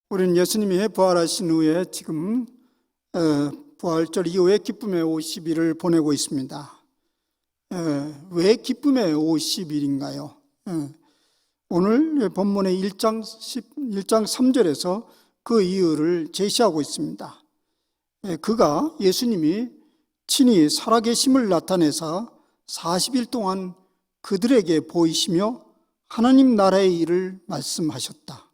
우리는 예수님이 부활하신 후에 지금 부활절 이후에 기쁨의 50일을 보내고 있습니다. 왜 기쁨의 50일인가요? 오늘 본문의 1장 3절에서 그 이유를 제시하고 있습니다. 그가 예수님이 친히 살아계심을 나타내사 40일 동안 그들에게 보이시며 하나님 나라의 일을 말씀하셨다.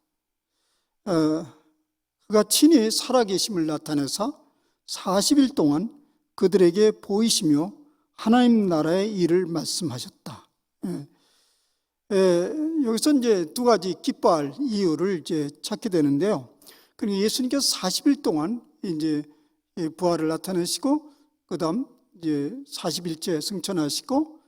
그가 친히 살아계심을 나타내사 40일 동안 그들에게 보이시며 하나님 나라의 일을 말씀하셨다. 여기서 이제 두 가지 기뻐할 이유를 이제 찾게 되는데요. 그러니까 예수님께서 40일 동안 이제 부활을 나타내시고, 그 다음 이제 40일째 승천하시고,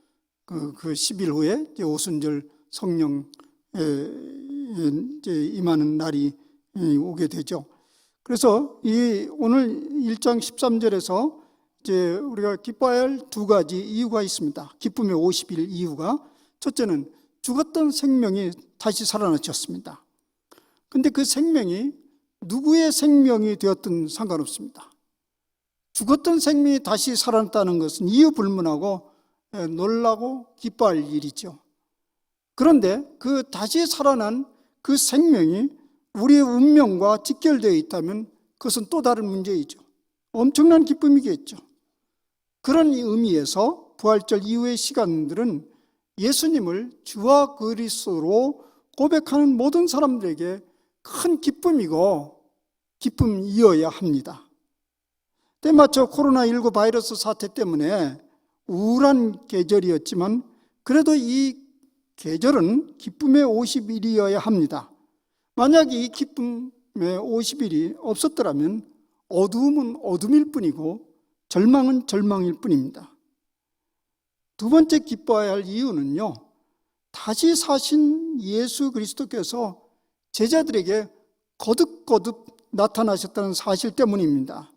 그 10일 후에 이제 오순절 성령 이제 임하는 날이 오게 되죠. 그래서 이 오늘 1장 13절에서 이제 우리가 기뻐해야 할 두 가지 이유가 있습니다. 기쁨의 50일 이유가, 첫째는 죽었던 생명이 다시 살아나셨습니다. 근데 그 생명이 누구의 생명이 되었든 상관없습니다. 죽었던 생명이 다시 살아났다는 것은 이유 불문하고 놀라고 기뻐할 일이죠. 그런데 그 다시 살아난 그 생명이 우리의 운명과 직결되어 있다면 그것은 또 다른 문제이죠. 엄청난 기쁨이겠죠. 그런 의미에서 부활절 이후의 시간들은 예수님을 주와 그리스도로 고백하는 모든 사람들에게 큰 기쁨이고 기쁨이어야 합니다. 때마쳐 코로나19 바이러스 사태 때문에 우울한 계절이었지만 그래도 이 계절은 기쁨의 50일이어야 합니다. 만약에 이 기쁨의 50일이 없었더라면 어두움은 어둠일 뿐이고 절망은 절망일 뿐입니다. 두 번째 기뻐해야 할 이유는요, 다시 사신 예수 그리스도께서 제자들에게 거듭거듭 나타나셨다는 사실 때문입니다.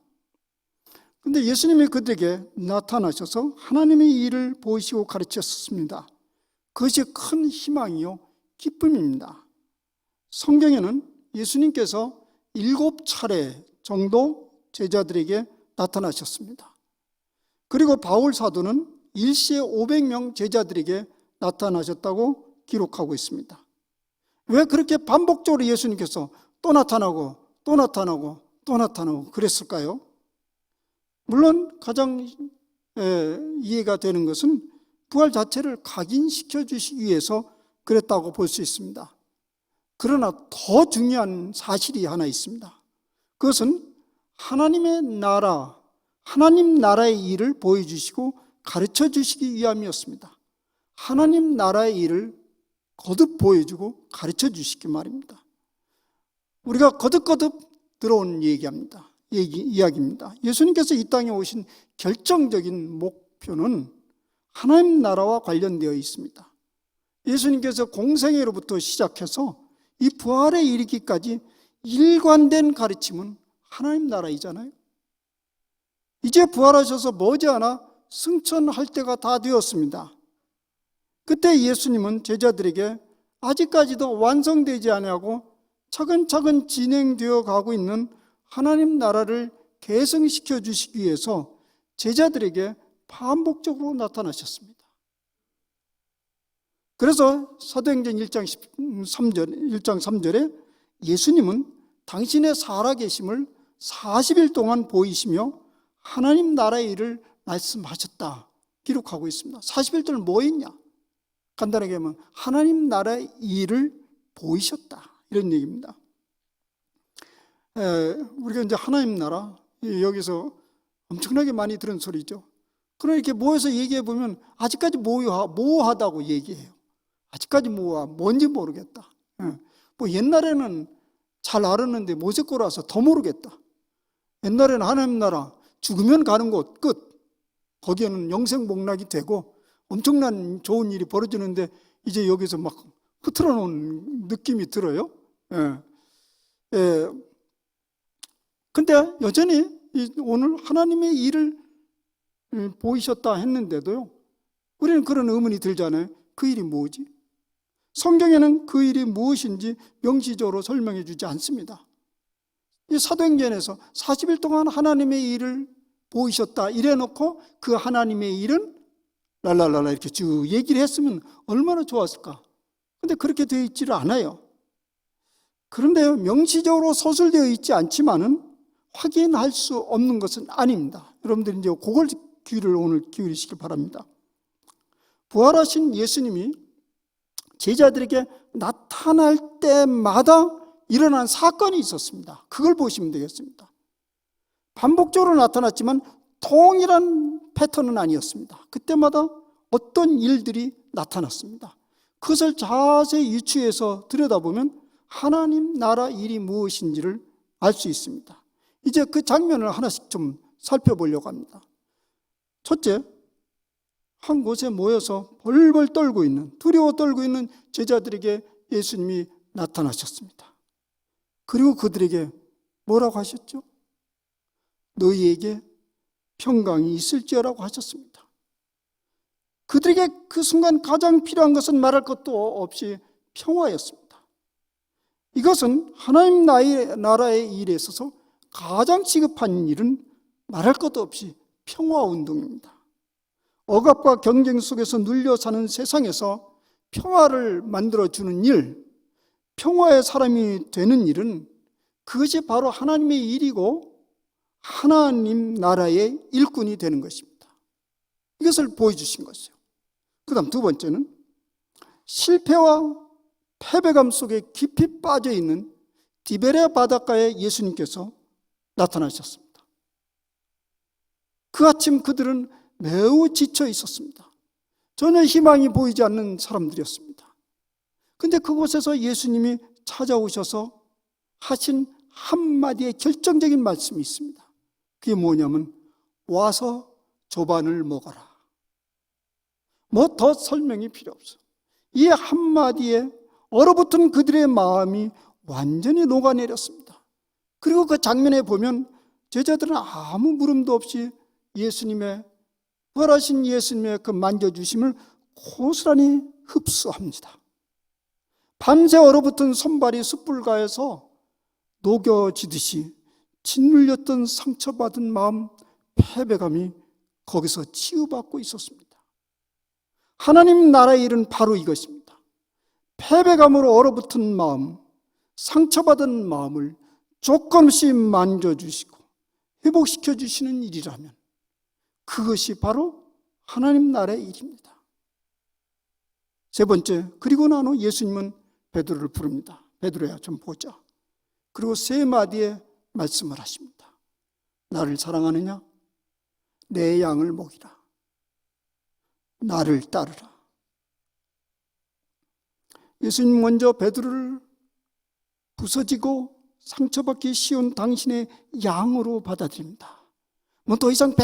그런데 예수님이 그들에게 나타나셔서 하나님의 일을 보이시고 가르쳤습니다. 그것이 큰 희망이요 기쁨입니다. 성경에는 예수님께서 7차례 정도 제자들에게 나타나셨습니다. 그리고 바울 사도는 일시에 500명 제자들에게 나타나셨다고 기록하고 있습니다. 왜 그렇게 반복적으로 예수님께서 또 나타나고 또 나타나고 또 나타나고 그랬을까요? 물론 가장 이해가 되는 것은 부활 자체를 각인시켜 주시기 위해서 그랬다고 볼 수 있습니다. 그러나 더 중요한 사실이 하나 있습니다. 그것은 하나님의 나라, 하나님 나라의 일을 보여주시고 가르쳐 주시기 위함이었습니다. 하나님 나라의 일을 거듭 보여주고 가르쳐 주시기 말입니다. 우리가 거듭거듭 들어온 이야기입니다. 예수님께서 이 땅에 오신 결정적인 목표는 하나님 나라와 관련되어 있습니다. 예수님께서 공생애로부터 시작해서 이 부활에 이르기까지 일관된 가르침은 하나님 나라이잖아요. 이제 부활하셔서 머지않아 승천할 때가 다 되었습니다. 그때 예수님은 제자들에게 아직까지도 완성되지 아니하고 차근차근 진행되어 가고 있는 하나님 나라를 계승시켜 주시기 위해서 제자들에게 반복적으로 나타나셨습니다. 그래서 사도행전 1장 3절에 예수님은 당신의 살아계심을 40일 동안 보이시며 하나님 나라의 일을 말씀하셨다 기록하고 있습니다. 40일 동안 뭐 했냐? 간단하게 하면 하나님 나라의 일을 보이셨다, 이런 얘기입니다. 우리가 이제 하나님 나라, 여기서 엄청나게 많이 들은 소리죠. 그러나 이렇게 모여서 얘기해 보면 아직까지 모호하다고 얘기해요. 아직까지 뭔지 모르겠다. 뭐 옛날에는 잘 알았는데 모세꼬라서 더 모르겠다. 옛날에는 하나님 나라 죽으면 가는 곳 끝. 거기에는 영생복락이 되고 엄청난 좋은 일이 벌어지는데 이제 여기서 막 흐트러 놓은 느낌이 들어요. 근데 여전히 오늘 하나님의 일을 보이셨다 했는데도요, 우리는 그런 의문이 들잖아요. 그 일이 뭐지? 성경에는 그 일이 무엇인지 명시적으로 설명해 주지 않습니다. 이 사도행전에서 40일 동안 하나님의 일을 보이셨다 이래 놓고 그 하나님의 일은 랄랄랄라 이렇게 쭉 얘기를 했으면 얼마나 좋았을까. 근데 그렇게 되어 있지를 않아요. 그런데 명시적으로 서술되어 있지 않지만은 확인할 수 없는 것은 아닙니다. 여러분들이 이제 그걸 귀를 오늘 기울이시길 바랍니다. 부활하신 예수님이 제자들에게 나타날 때마다 일어난 사건이 있었습니다. 그걸 보시면 되겠습니다. 반복적으로 나타났지만 동일한 패턴은 아니었습니다. 그때마다 어떤 일들이 나타났습니다. 그것을 자세히 유추해서 들여다보면 하나님 나라 일이 무엇인지를 알 수 있습니다. 이제 그 장면을 하나씩 좀 살펴보려고 합니다. 첫째, 한 곳에 모여서 벌벌 떨고 있는, 두려워 떨고 있는 제자들에게 예수님이 나타나셨습니다. 그리고 그들에게 뭐라고 하셨죠? 너희에게 평강이 있을지어라고 하셨습니다. 그들에게 그 순간 가장 필요한 것은 말할 것도 없이 평화였습니다. 이것은 하나님 나라의 일에 있어서 가장 시급한 일은 말할 것도 없이 평화운동입니다. 억압과 경쟁 속에서 눌려 사는 세상에서 평화를 만들어주는 일, 평화의 사람이 되는 일은 그것이 바로 하나님의 일이고 하나님 나라의 일꾼이 되는 것입니다. 이것을 보여주신 것이죠. 그 다음 두 번째는 실패와 패배감 속에 깊이 빠져있는 디베레 바닷가에 예수님께서 나타나셨습니다. 그 아침 그들은 매우 지쳐 있었습니다. 전혀 희망이 보이지 않는 사람들이었습니다. 그런데 그곳에서 예수님이 찾아오셔서 하신 한마디의 결정적인 말씀이 있습니다. 그게 뭐냐면 와서 조반을 먹어라. 뭐 더 설명이 필요 없어. 이 한마디에 얼어붙은 그들의 마음이 완전히 녹아내렸습니다. 그리고 그 장면에 보면 제자들은 아무 물음도 없이 예수님의 부활하신 예수님의 그 만져주심을 고스란히 흡수합니다. 밤새 얼어붙은 손발이 숯불가에서 녹여지듯이 짓눌렸던 상처받은 마음, 패배감이 거기서 치유받고 있었습니다. 하나님 나라의 일은 바로 이것입니다. 패배감으로 얼어붙은 마음, 상처받은 마음을 조건 없이 만져주시고 회복시켜 주시는 일이라면 그것이 바로 하나님 나라의 일입니다. 세 번째, 그리고 난 후 예수님은 베드로를 부릅니다. 베드로야 좀 보자. 그리고 세 마디의 말씀을 하십니다. 나를 사랑하느냐? 내 양을 먹이라. 나를 따르라. 예수님 먼저 베드로를 부서지고 상처받기 쉬운 당신의 양으로 받아들입니다. 뭐 더 이상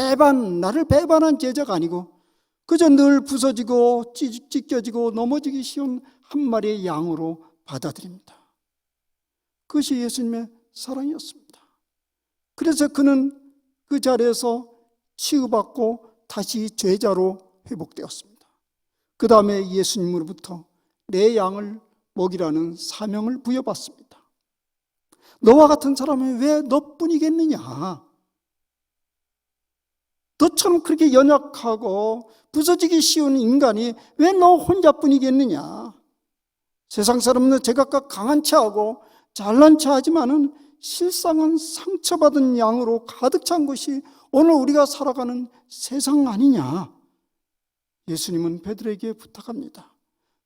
나를 배반한 제자가 아니고 그저 늘 부서지고 찢겨지고 넘어지기 쉬운 한 마리의 양으로 받아들입니다. 그것이 예수님의 사랑이었습니다. 그래서 그는 그 자리에서 치유받고 다시 제자로 회복되었습니다. 그 다음에 예수님으로부터 내 양을 먹이라는 사명을 부여받습니다. 너와 같은 사람은 왜 너뿐이겠느냐? 너처럼 그렇게 연약하고 부서지기 쉬운 인간이 왜 너 혼자뿐이겠느냐? 세상 사람은 제각각 강한 체하고 잘난 체하지만은 실상은 상처받은 양으로 가득 찬 것이 오늘 우리가 살아가는 세상 아니냐? 예수님은 베드로에게 부탁합니다.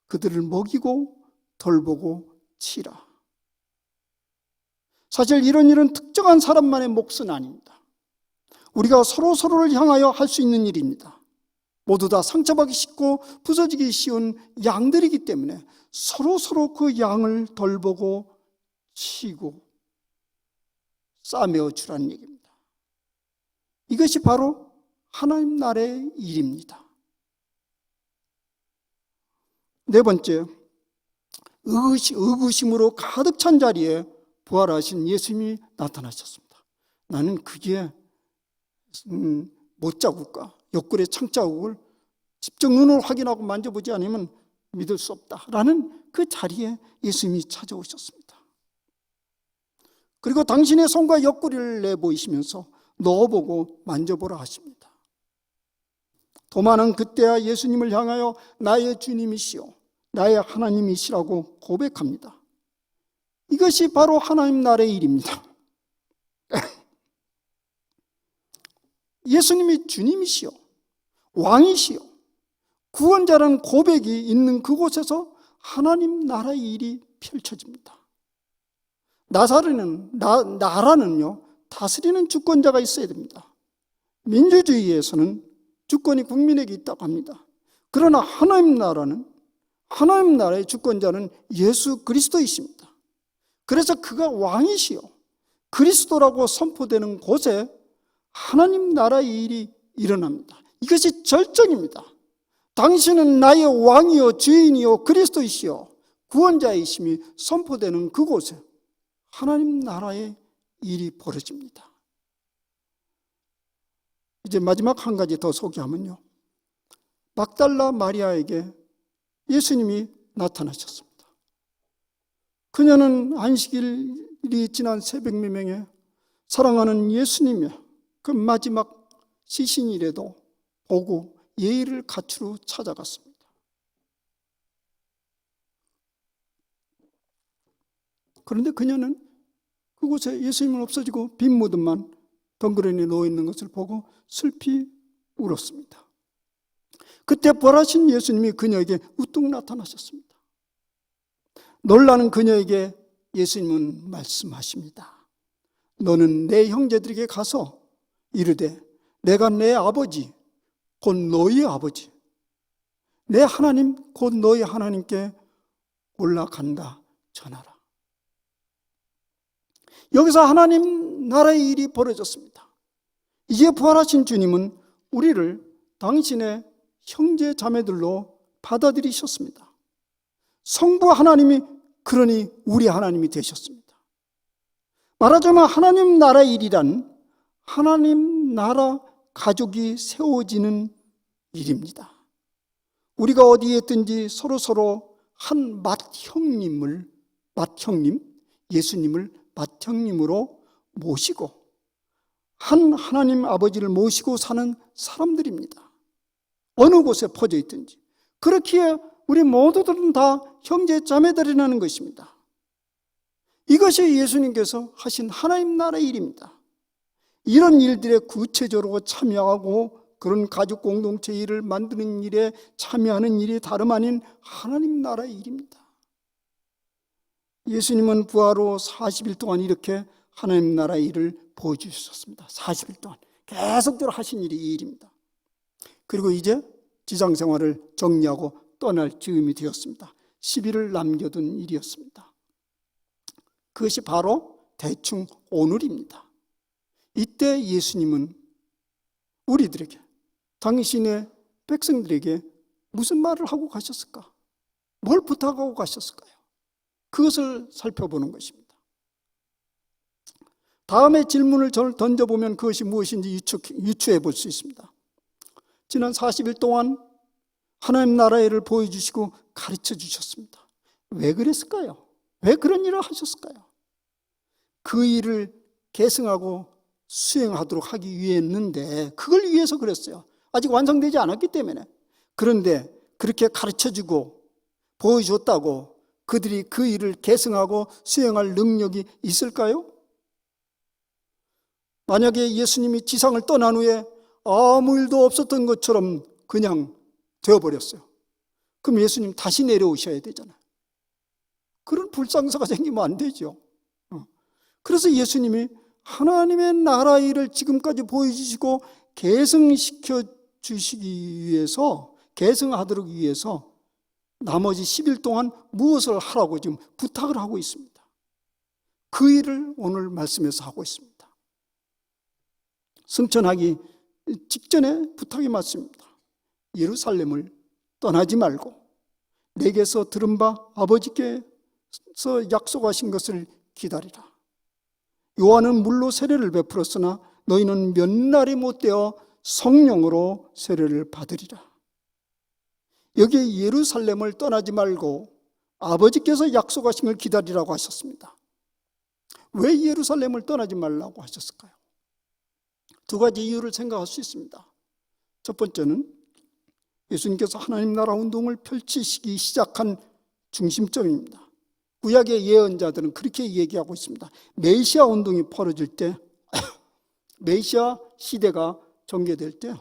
그들을 먹이고 돌보고 치라. 사실 이런 일은 특정한 사람만의 몫은 아닙니다. 우리가 서로를 향하여 할 수 있는 일입니다. 모두 다 상처받기 쉽고 부서지기 쉬운 양들이기 때문에 서로 그 양을 돌보고 치고 싸매어 주라는 얘기입니다. 이것이 바로 하나님 나라의 일입니다. 네 번째, 의구심으로 가득 찬 자리에 부활하신 예수님이 나타나셨습니다. 나는 그게 못자국과 옆구리의 창자국을 직접 눈으로 확인하고 만져보지 않으면 믿을 수 없다라는 그 자리에 예수님이 찾아오셨습니다. 그리고 당신의 손과 옆구리를 내보이시면서 넣어보고 만져보라 하십니다. 도마는 그때야 예수님을 향하여 나의 주님이시오, 나의 하나님이시라고 고백합니다. 이것이 바로 하나님 나라의 일입니다. 예수님이 주님이시오, 왕이시오, 구원자라는 고백이 있는 그곳에서 하나님 나라의 일이 펼쳐집니다. 나라는요, 다스리는 주권자가 있어야 됩니다. 민주주의에서는 주권이 국민에게 있다고 합니다. 그러나 하나님 나라의 주권자는 예수 그리스도이십니다. 그래서 그가 왕이시요 그리스도라고 선포되는 곳에 하나님 나라의 일이 일어납니다. 이것이 절정입니다. 당신은 나의 왕이요 주인이요 그리스도이시요 구원자이심이 선포되는 그곳에 하나님 나라의 일이 벌어집니다. 이제 마지막 한 가지 더 소개하면요, 막달라 마리아에게 예수님이 나타나셨습니다. 그녀는 안식일이 지난 새벽미명에 사랑하는 예수님의 그 마지막 시신이라도 보고 예의를 갖추러 찾아갔습니다. 그런데 그녀는 그곳에 예수님은 없어지고 빈 무덤만 덩그러니 누워있는 것을 보고 슬피 울었습니다. 그때 부활하신 예수님이 그녀에게 우뚝 나타나셨습니다. 놀라는 그녀에게 예수님은 말씀하십니다. 너는 내 형제들에게 가서 이르되 내가 내 아버지 곧 너희의 아버지 내 하나님 곧 너희 하나님께 올라간다 전하라. 여기서 하나님 나라의 일이 벌어졌습니다. 이제 부활하신 주님은 우리를 당신의 형제 자매들로 받아들이셨습니다. 성부 하나님이 그러니 우리 하나님이 되셨습니다. 말하자면 하나님 나라의 일이란 하나님 나라 가족이 세워지는 일입니다. 우리가 어디에 있든지 서로 한 맏형님, 예수님을 맏형님으로 모시고 한 하나님 아버지를 모시고 사는 사람들입니다. 어느 곳에 퍼져 있든지. 그렇기에 우리 모두들은 다 형제 자매들이라는 것입니다. 이것이 예수님께서 하신 하나님 나라의 일입니다. 이런 일들에 구체적으로 참여하고 그런 가족 공동체 일을 만드는 일에 참여하는 일이 다름 아닌 하나님 나라의 일입니다. 예수님은 부활 후 40일 동안 이렇게 하나님 나라의 일을 보여주셨습니다. 40일 동안 계속적으로 하신 일이 이 일입니다. 그리고 이제 지상생활을 정리하고 떠날 즈음이 되었습니다. 10일을 남겨둔 일이었습니다. 그것이 바로 대충 오늘입니다. 이때 예수님은 우리들에게, 당신의 백성들에게 무슨 말을 하고 가셨을까? 뭘 부탁하고 가셨을까요? 그것을 살펴보는 것입니다. 다음에 질문을 던져보면 그것이 무엇인지 유추해 볼 수 있습니다. 지난 40일 동안 하나님 나라의 일을 보여주시고 가르쳐 주셨습니다. 왜 그랬을까요? 왜 그런 일을 하셨을까요? 그 일을 계승하고 수행하도록 하기 위했는데 그걸 위해서 그랬어요. 아직 완성되지 않았기 때문에. 그런데 그렇게 가르쳐주고 보여줬다고 그들이 그 일을 계승하고 수행할 능력이 있을까요? 만약에 예수님이 지상을 떠난 후에 아무 일도 없었던 것처럼 그냥 되어버렸어요. 그럼 예수님 다시 내려오셔야 되잖아요. 그런 불상사가 생기면 안 되죠. 그래서 예수님이 하나님의 나라 일을 지금까지 보여주시고 계승시켜 주시기 위해서, 계승하도록 위해서 나머지 10일 동안 무엇을 하라고 지금 부탁을 하고 있습니다. 그 일을 오늘 말씀에서 하고 있습니다. 승천하기 직전에 부탁이 맞습니다. 예루살렘을 떠나지 말고 내게서 들은 바 아버지께서 약속하신 것을 기다리라. 요한은 물로 세례를 베풀었으나 너희는 몇 날이 못되어 성령으로 세례를 받으리라. 여기에 예루살렘을 떠나지 말고 아버지께서 약속하신 걸 기다리라고 하셨습니다. 왜 예루살렘을 떠나지 말라고 하셨을까요? 두 가지 이유를 생각할 수 있습니다. 첫 번째는 예수님께서 하나님 나라 운동을 펼치시기 시작한 중심점입니다. 구약의 예언자들은 그렇게 얘기하고 있습니다. 메시아 운동이 벌어질 때, 메시아 시대가 전개될 때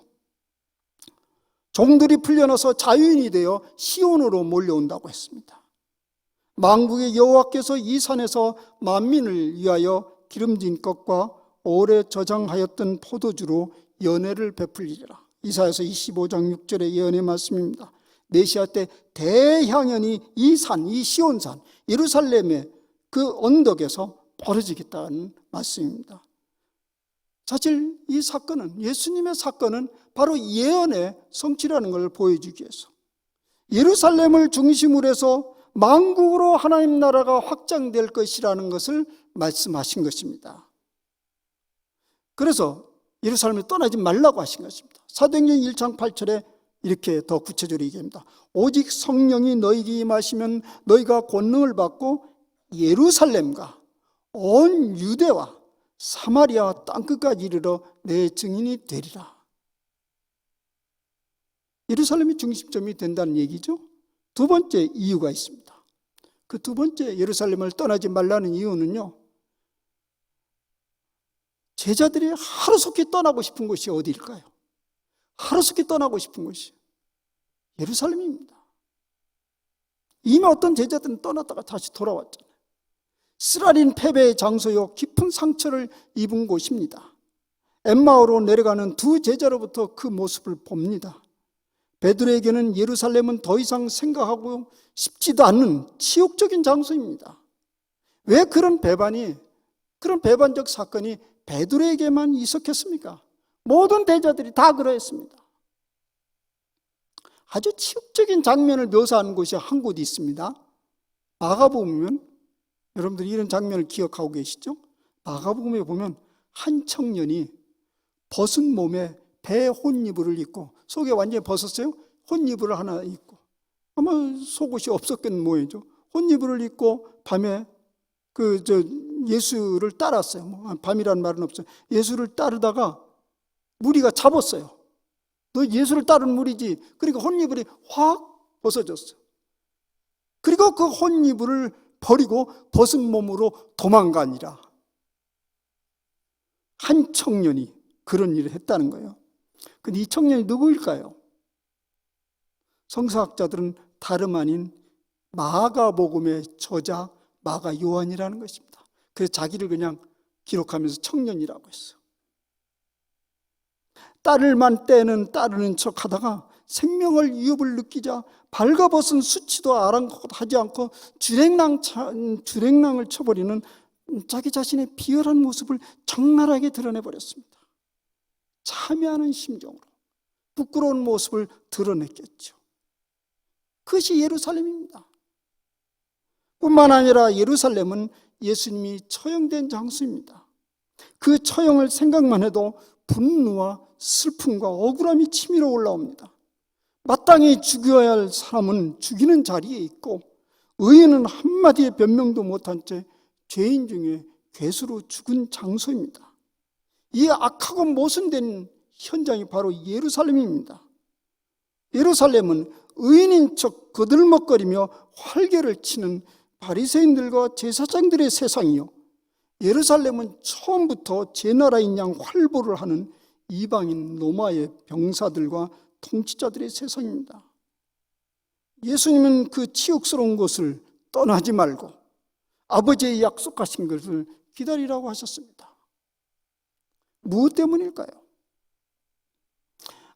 종들이 풀려나서 자유인이 되어 시온으로 몰려온다고 했습니다. 만국의 여호와께서 이 산에서 만민을 위하여 기름진 것과 오래 저장하였던 포도주로 연회를 베풀리라. 이사야서 25장 6절의 예언의 말씀입니다. 메시아 때 대향연이 이 산, 이 시온산, 예루살렘의 그 언덕에서 벌어지겠다는 말씀입니다. 사실 이 사건은, 예수님의 사건은 바로 예언의 성취라는 걸 보여주기 위해서 예루살렘을 중심으로 해서 만국으로 하나님 나라가 확장될 것이라는 것을 말씀하신 것입니다. 그래서 예루살렘을 떠나지 말라고 하신 것입니다. 사도행전 1장 8절에 이렇게 더 구체적으로 얘기합니다. 오직 성령이 너희에게 임하시면 너희가 권능을 받고 예루살렘과 온 유대와 사마리아 땅끝까지 이르러 내 증인이 되리라. 예루살렘이 중심점이 된다는 얘기죠. 두 번째 이유가 있습니다. 그 두 번째 예루살렘을 떠나지 말라는 이유는요, 제자들이 하루속히 떠나고 싶은 곳이 어디일까요? 하루속히 떠나고 싶은 곳이 예루살렘입니다. 이미 어떤 제자들은 떠났다가 다시 돌아왔잖아요. 쓰라린 패배의 장소요, 깊은 상처를 입은 곳입니다. 엠마오로 내려가는 두 제자로부터 그 모습을 봅니다. 베드로에게는 예루살렘은 더 이상 생각하고 싶지도 않는 치욕적인 장소입니다. 왜 그런 배반적 사건이 베드로에게만 있었겠습니까? 모든 제자들이 다 그러했습니다. 아주 치욕적인 장면을 묘사하는 곳이 한 곳이 있습니다. 마가복음이면, 여러분들이 이런 장면을 기억하고 계시죠? 마가복음에 보면 한 청년이 벗은 몸에 배 혼이불을 입고, 속에 완전히 벗었어요. 혼이불을 하나 입고, 아마 속옷이 없었겠는 모양이죠. 혼이불을 입고 밤에 예수를 따랐어요. 밤이라는 말은 없어요. 예수를 따르다가 무리가 잡았어요. 너 예수를 따른 무리지. 그러니까 혼이불이 확 벗어졌어요. 그리고 그 혼이불을 버리고 벗은 몸으로 도망가니라. 한 청년이 그런 일을 했다는 거예요. 근데 이 청년이 누구일까요? 성서학자들은 다름 아닌 마가복음의 저자 마가 요한이라는 것입니다. 그래서 자기를 그냥 기록하면서 청년이라고 했어요. 따를만 때는 따르는 척 하다가 생명을 위협을 느끼자 발가벗은 수치도 아랑곳하지 않고 주랭랑을 쳐버리는 자기 자신의 비열한 모습을 적나라하게 드러내버렸습니다. 참여하는 심정으로 부끄러운 모습을 드러냈겠죠. 그것이 예루살렘입니다. 뿐만 아니라 예루살렘은 예수님이 처형된 장소입니다. 그 처형을 생각만 해도 분노와 슬픔과 억울함이 치밀어 올라옵니다. 마땅히 죽여야 할 사람은 죽이는 자리에 있고, 의인은 한마디의 변명도 못한 채 죄인 중에 괴수로 죽은 장소입니다. 이 악하고 모순된 현장이 바로 예루살렘입니다. 예루살렘은 의인인 척 거들먹거리며 활개를 치는 바리새인들과 제사장들의 세상이요, 예루살렘은 처음부터 제 나라인 양 활보를 하는 이방인 로마의 병사들과 통치자들의 세상입니다. 예수님은 그 치욕스러운 곳을 떠나지 말고 아버지의 약속하신 것을 기다리라고 하셨습니다. 무엇 때문일까요?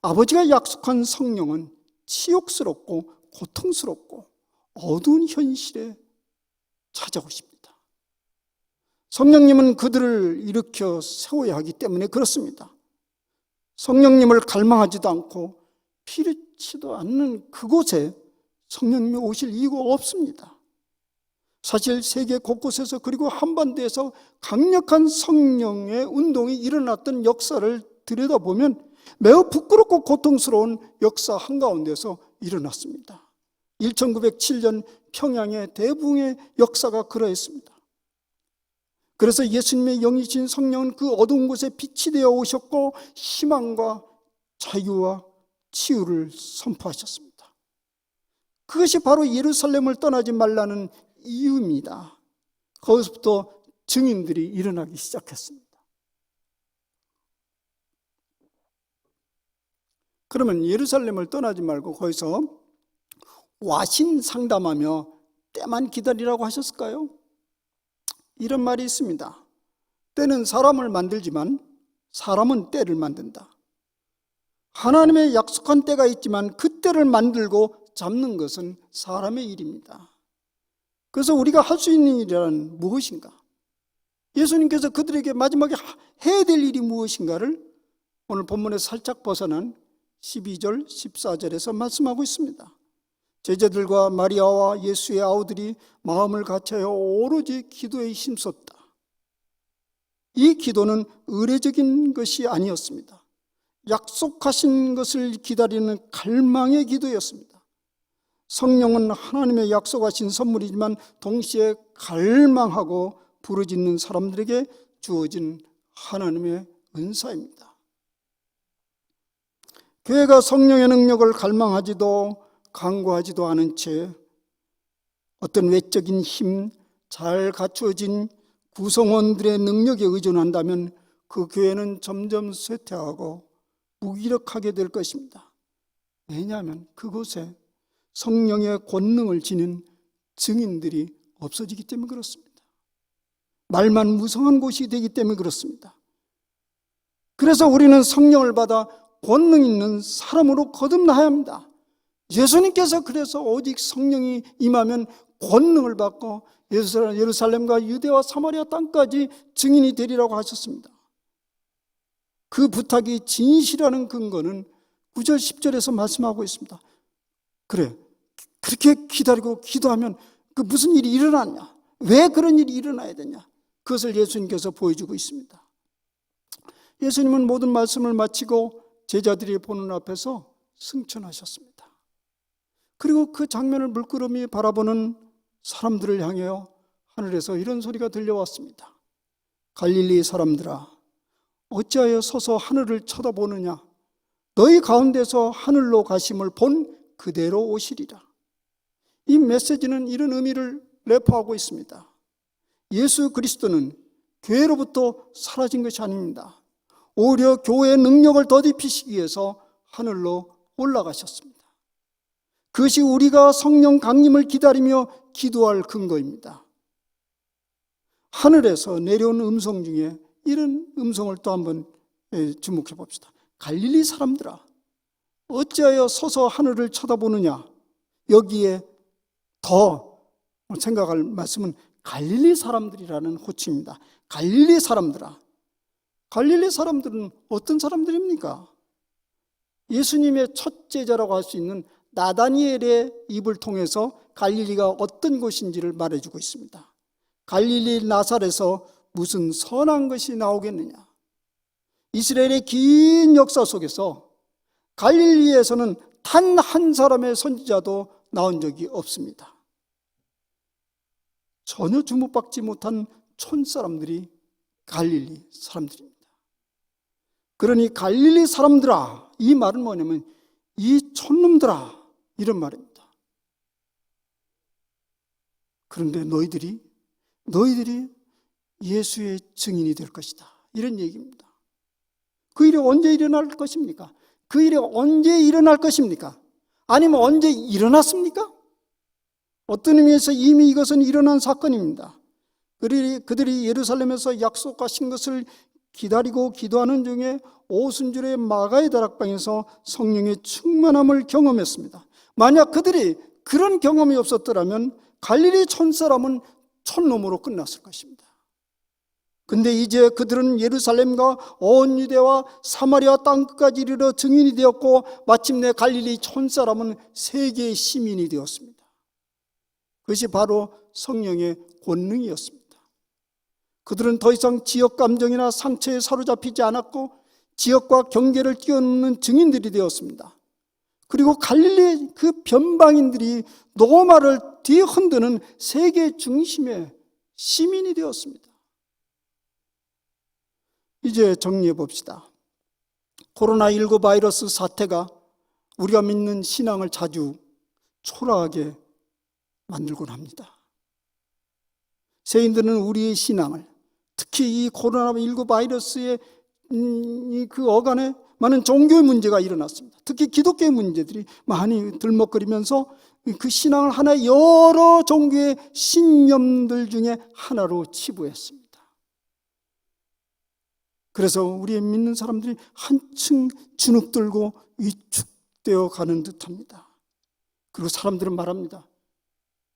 아버지가 약속한 성령은 치욕스럽고 고통스럽고 어두운 현실에 찾아오십니다. 성령님은 그들을 일으켜 세워야 하기 때문에 그렇습니다. 성령님을 갈망하지도 않고 피르치도 않는 그곳에 성령님이 오실 이유가 없습니다. 사실 세계 곳곳에서, 그리고 한반도에서 강력한 성령의 운동이 일어났던 역사를 들여다보면 매우 부끄럽고 고통스러운 역사 한가운데서 일어났습니다. 1907년 평양의 대붕의 역사가 그러했습니다. 그래서 예수님의 영이신 성령은 그 어두운 곳에 빛이 되어 오셨고 희망과 자유와 치유를 선포하셨습니다. 그것이 바로 예루살렘을 떠나지 말라는 이유입니다. 거기서부터 증인들이 일어나기 시작했습니다. 그러면 예루살렘을 떠나지 말고 거기서 와신 상담하며 때만 기다리라고 하셨을까요? 이런 말이 있습니다. 때는 사람을 만들지만 사람은 때를 만든다. 하나님의 약속한 때가 있지만 그 때를 만들고 잡는 것은 사람의 일입니다. 그래서 우리가 할 수 있는 일이란 무엇인가? 예수님께서 그들에게 마지막에 해야 될 일이 무엇인가를 오늘 본문에서 살짝 벗어난 12절, 14절에서 말씀하고 있습니다. 제자들과 마리아와 예수의 아우들이 마음을 같이하여 오로지 기도에 힘썼다. 이 기도는 의례적인 것이 아니었습니다. 약속하신 것을 기다리는 갈망의 기도였습니다. 성령은 하나님의 약속하신 선물이지만 동시에 갈망하고 부르짖는 사람들에게 주어진 하나님의 은사입니다. 교회가 성령의 능력을 갈망하지도 간구하지도 않은 채 어떤 외적인 힘, 잘 갖추어진 구성원들의 능력에 의존한다면 그 교회는 점점 쇠퇴하고 무기력하게 될 것입니다. 왜냐하면 그곳에 성령의 권능을 지닌 증인들이 없어지기 때문에 그렇습니다. 말만 무성한 곳이 되기 때문에 그렇습니다. 그래서 우리는 성령을 받아 권능 있는 사람으로 거듭나야 합니다. 예수님께서 그래서 오직 성령이 임하면 권능을 받고 예루살렘과 유대와 사마리아 땅까지 증인이 되리라고 하셨습니다. 그 부탁이 진실이라는 근거는 9절 10절에서 말씀하고 있습니다. 그래, 그렇게 기다리고 기도하면 그 무슨 일이 일어났냐? 왜 그런 일이 일어나야 되냐? 그것을 예수님께서 보여주고 있습니다. 예수님은 모든 말씀을 마치고 제자들이 보는 앞에서 승천하셨습니다. 그리고 그 장면을 물끄러미 바라보는 사람들을 향하여 하늘에서 이런 소리가 들려왔습니다. 갈릴리 사람들아, 어찌하여 서서 하늘을 쳐다보느냐? 너희 가운데서 하늘로 가심을 본 그대로 오시리라. 이 메시지는 이런 의미를 내포하고 있습니다. 예수 그리스도는 교회로부터 사라진 것이 아닙니다. 오히려 교회의 능력을 더딥히시기 위해서 하늘로 올라가셨습니다. 그것이 우리가 성령 강림을 기다리며 기도할 근거입니다. 하늘에서 내려온 음성 중에 이런 음성을 또 한번 주목해 봅시다. 갈릴리 사람들아, 어찌하여 서서 하늘을 쳐다보느냐? 여기에 더 생각할 말씀은 갈릴리 사람들이라는 호칭입니다. 갈릴리 사람들아. 갈릴리 사람들은 어떤 사람들입니까? 예수님의 첫 제자라고 할 수 있는 나다니엘의 입을 통해서 갈릴리가 어떤 곳인지를 말해주고 있습니다. 갈릴리 나사렛에서 무슨 선한 것이 나오겠느냐? 이스라엘의 긴 역사 속에서 갈릴리에서는 단 한 사람의 선지자도 나온 적이 없습니다. 전혀 주목받지 못한 촌사람들이 갈릴리 사람들입니다. 그러니 갈릴리 사람들아, 이 말은 뭐냐면 이 촌놈들아, 이런 말입니다. 그런데 너희들이 예수의 증인이 될 것이다, 이런 얘기입니다. 그 일이 언제 일어날 것입니까? 그 일이 언제 일어날 것입니까? 아니면 언제 일어났습니까? 어떤 의미에서 이미 이것은 일어난 사건입니다. 그들이 예루살렘에서 약속하신 것을 기다리고 기도하는 중에 오순절의 마가의 다락방에서 성령의 충만함을 경험했습니다. 만약 그들이 그런 경험이 없었더라면 갈릴리 촌사람은 촌놈으로 끝났을 것입니다. 근데 이제 그들은 예루살렘과 온 유대와 사마리아 땅끝까지 이르러 증인이 되었고 마침내 갈릴리 촌사람은 세계의 시민이 되었습니다. 그것이 바로 성령의 권능이었습니다. 그들은 더 이상 지역 감정이나 상처에 사로잡히지 않았고 지역과 경계를 뛰어넘는 증인들이 되었습니다. 그리고 갈릴리 그 변방인들이 로마를 뒤흔드는 세계 중심의 시민이 되었습니다. 이제 정리해 봅시다. 코로나19 바이러스 사태가 우리가 믿는 신앙을 자주 초라하게 만들곤 합니다. 세인들은 우리의 신앙을, 특히 이 코로나19 바이러스의 그 어간에 많은 종교의 문제가 일어났습니다. 특히 기독교의 문제들이 많이 들먹거리면서 그 신앙을 하나의 여러 종교의 신념들 중에 하나로 치부했습니다. 그래서 우리의 믿는 사람들이 한층 주눅들고 위축되어 가는 듯합니다. 그리고 사람들은 말합니다.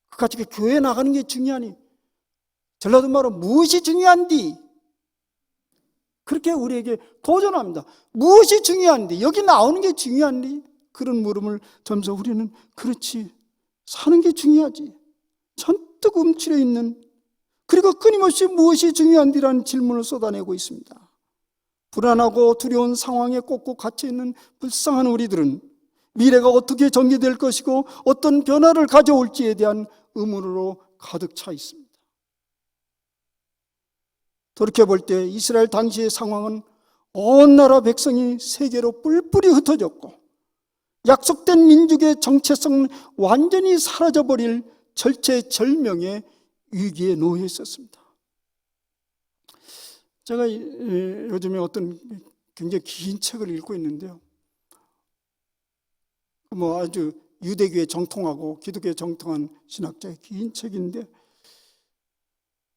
그까짓 교회 나가는 게 중요하니, 전라도 말로 무엇이 중요한디? 그렇게 우리에게 도전합니다. 무엇이 중요한데? 여기 나오는 게 중요한데? 그런 물음을 점서 우리는 그렇지, 사는 게 중요하지. 잔뜩 움츠려 있는, 그리고 끊임없이 무엇이 중요한디라는 질문을 쏟아내고 있습니다. 불안하고 두려운 상황에 꼭꼭 갇혀있는 불쌍한 우리들은 미래가 어떻게 전개될 것이고 어떤 변화를 가져올지에 대한 의문으로 가득 차 있습니다. 돌이켜볼 때 이스라엘 당시의 상황은 온 나라 백성이 세계로 뿔뿔이 흩어졌고 약속된 민족의 정체성은 완전히 사라져버릴 절체절명의 위기에 놓여 있었습니다. 제가 요즘에 어떤 굉장히 긴 책을 읽고 있는데요. 아주 유대교에 정통하고 기독교에 정통한 신학자의 긴 책인데,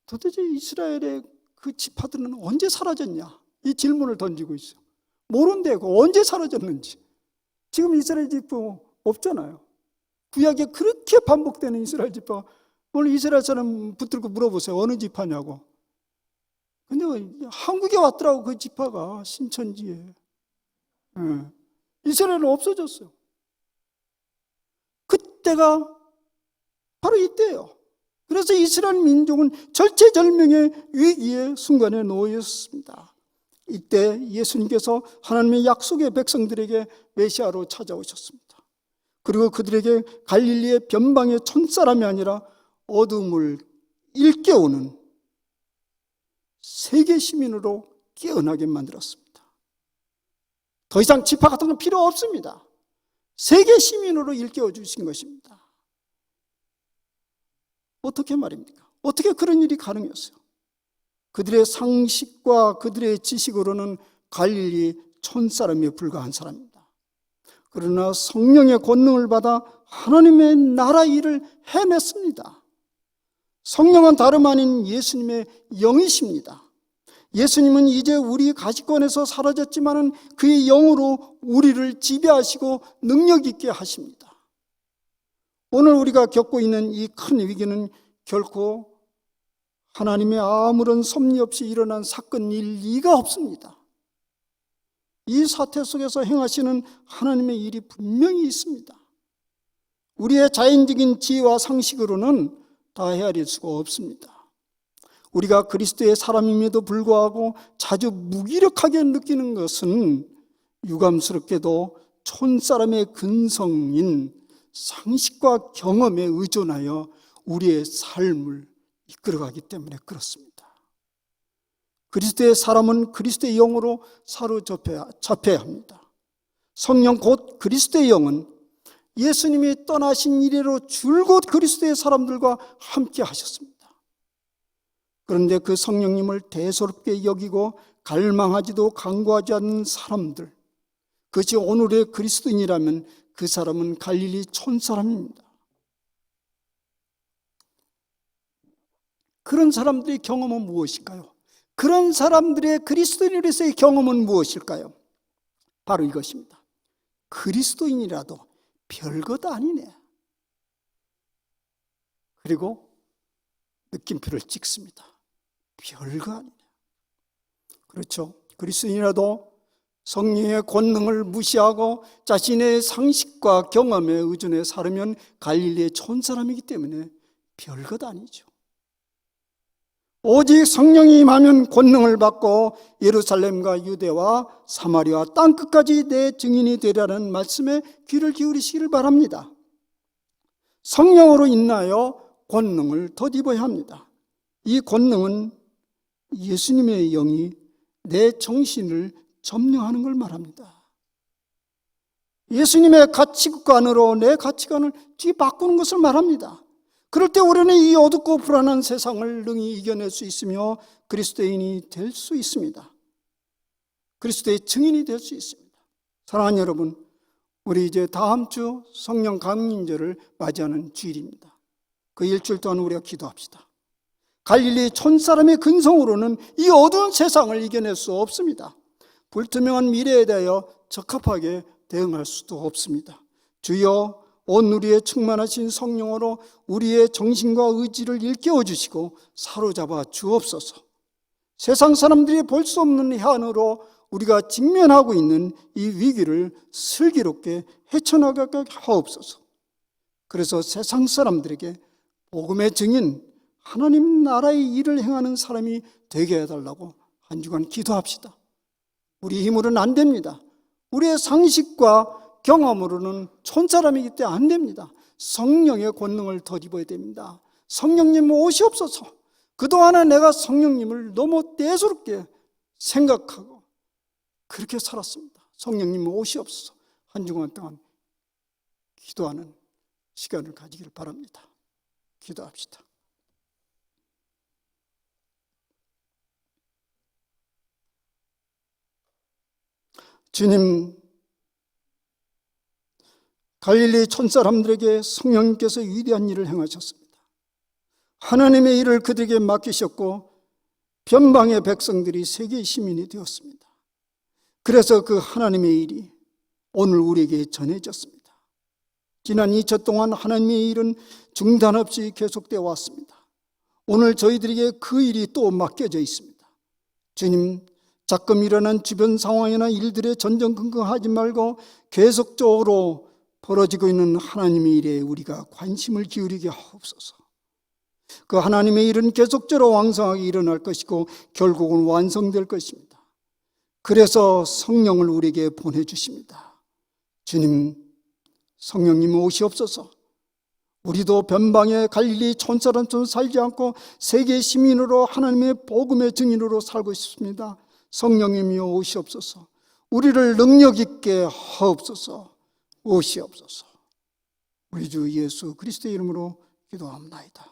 도대체 이스라엘의 그 지파들은 언제 사라졌냐? 이 질문을 던지고 있어요. 모른대고 언제 사라졌는지. 지금 이스라엘 지파 없잖아요. 구약에 그렇게 반복되는 이스라엘 지파, 오늘 이스라엘 사람 붙들고 물어보세요. 어느 지파냐고. 근데 한국에 왔더라고, 그 지파가 신천지에. 이스라엘은 없어졌어요. 그때가 바로 이때예요. 그래서 이스라엘 민족은 절체절명의 위기의 순간에 놓여 있었습니다. 이때 예수님께서 하나님의 약속의 백성들에게 메시아로 찾아오셨습니다. 그리고 그들에게 갈릴리의 변방의 촌사람이 아니라 어둠을 일깨우는 세계 시민으로 깨어나게 만들었습니다. 더 이상 지파 같은 건 필요 없습니다. 세계 시민으로 일깨워 주신 것입니다. 어떻게 말입니까? 어떻게 그런 일이 가능했어요? 그들의 상식과 그들의 지식으로는 갈릴리 촌사람에 불과한 사람입니다. 그러나 성령의 권능을 받아 하나님의 나라 일을 해냈습니다. 성령은 다름 아닌 예수님의 영이십니다. 예수님은 이제 우리 가시권에서 사라졌지만 그의 영으로 우리를 지배하시고 능력 있게 하십니다. 오늘 우리가 겪고 있는 이 큰 위기는 결코 하나님의 아무런 섭리 없이 일어난 사건일 리가 없습니다. 이 사태 속에서 행하시는 하나님의 일이 분명히 있습니다. 우리의 자연적인 지혜와 상식으로는 다 헤아릴 수가 없습니다. 우리가 그리스도의 사람임에도 불구하고 자주 무기력하게 느끼는 것은 유감스럽게도 촌사람의 근성인 상식과 경험에 의존하여 우리의 삶을 이끌어가기 때문에 그렇습니다. 그리스도의 사람은 그리스도의 영으로 사로잡혀야 합니다. 성령 곧 그리스도의 영은 예수님이 떠나신 이래로 줄곧 그리스도의 사람들과 함께 하셨습니다. 그런데 그 성령님을 대수롭게 여기고 갈망하지도 간구하지 않는 사람들, 그것이 오늘의 그리스도인이라면 그 사람은 갈릴리 촌사람입니다. 그런 사람들의 경험은 무엇일까요? 그런 사람들의 그리스도인으로서의 경험은 무엇일까요? 바로 이것입니다. 그리스도인이라도 별것 아니네. 그리고 느낌표를 찍습니다. 별거 아니네. 그렇죠. 그리스도인이라도 성령의 권능을 무시하고 자신의 상식과 경험에 의존해 살으면 갈릴리의 촌사람이기 때문에 별것 아니죠. 오직 성령이 임하면 권능을 받고 예루살렘과 유대와 사마리아 땅끝까지 내 증인이 되리라는 말씀에 귀를 기울이시기를 바랍니다. 성령으로 인하여 권능을 덧입어야 합니다. 이 권능은 예수님의 영이 내 정신을 점령하는 걸 말합니다. 예수님의 가치관으로 내 가치관을 뒤바꾸는 것을 말합니다. 그럴 때 우리는 이 어둡고 불안한 세상을 능히 이겨낼 수 있으며 그리스도인이 될 수 있습니다. 그리스도의 증인이 될 수 있습니다. 사랑하는 여러분, 우리 이제 다음 주 성령 감인절을 맞이하는 주일입니다. 그 일주일 동안 우리가 기도합시다. 갈릴리 촌사람의 근성으로는 이 어두운 세상을 이겨낼 수 없습니다. 불투명한 미래에 대하여 적합하게 대응할 수도 없습니다. 주여, 온 우리의 충만하신 성령으로 우리의 정신과 의지를 일깨워 주시고 사로잡아 주옵소서. 세상 사람들이 볼 수 없는 해안으로 우리가 직면하고 있는 이 위기를 슬기롭게 헤쳐나가게 하옵소서. 그래서 세상 사람들에게 복음의 증인, 하나님 나라의 일을 행하는 사람이 되게 해달라고 한 주간 기도합시다. 우리 힘으로는 안 됩니다. 우리의 상식과 경험으로는 촌사람이기 때문에 안 됩니다. 성령의 권능을 덧입어야 됩니다. 성령님 오시옵소서. 그동안에 내가 성령님을 너무 대수롭게 생각하고 그렇게 살았습니다. 성령님 오시옵소서. 한 주간 동안 기도하는 시간을 가지기를 바랍니다. 기도합시다. 주님, 갈릴리 촌사람들에게 성령님께서 위대한 일을 행하셨습니다. 하나님의 일을 그들에게 맡기셨고 변방의 백성들이 세계의 시민이 되었습니다. 그래서 그 하나님의 일이 오늘 우리에게 전해졌습니다. 지난 2차 동안 하나님의 일은 중단 없이 계속되어 왔습니다. 오늘 저희들에게 그 일이 또 맡겨져 있습니다. 주님, 자금 일어난 주변 상황이나 일들에 전전긍긍하지 말고 계속적으로 벌어지고 있는 하나님의 일에 우리가 관심을 기울이게 하옵소서. 그 하나님의 일은 계속적으로 왕성하게 일어날 것이고 결국은 완성될 것입니다. 그래서 성령을 우리에게 보내주십니다. 주님, 성령님 오시옵소서. 우리도 변방의 갈릴리 촌사람처럼 살지 않고 세계 시민으로 하나님의 복음의 증인으로 살고 싶습니다. 성령님이 오시옵소서. 우리를 능력 있게 하옵소서. 오시옵소서. 우리 주 예수 그리스도의 이름으로 기도합니다.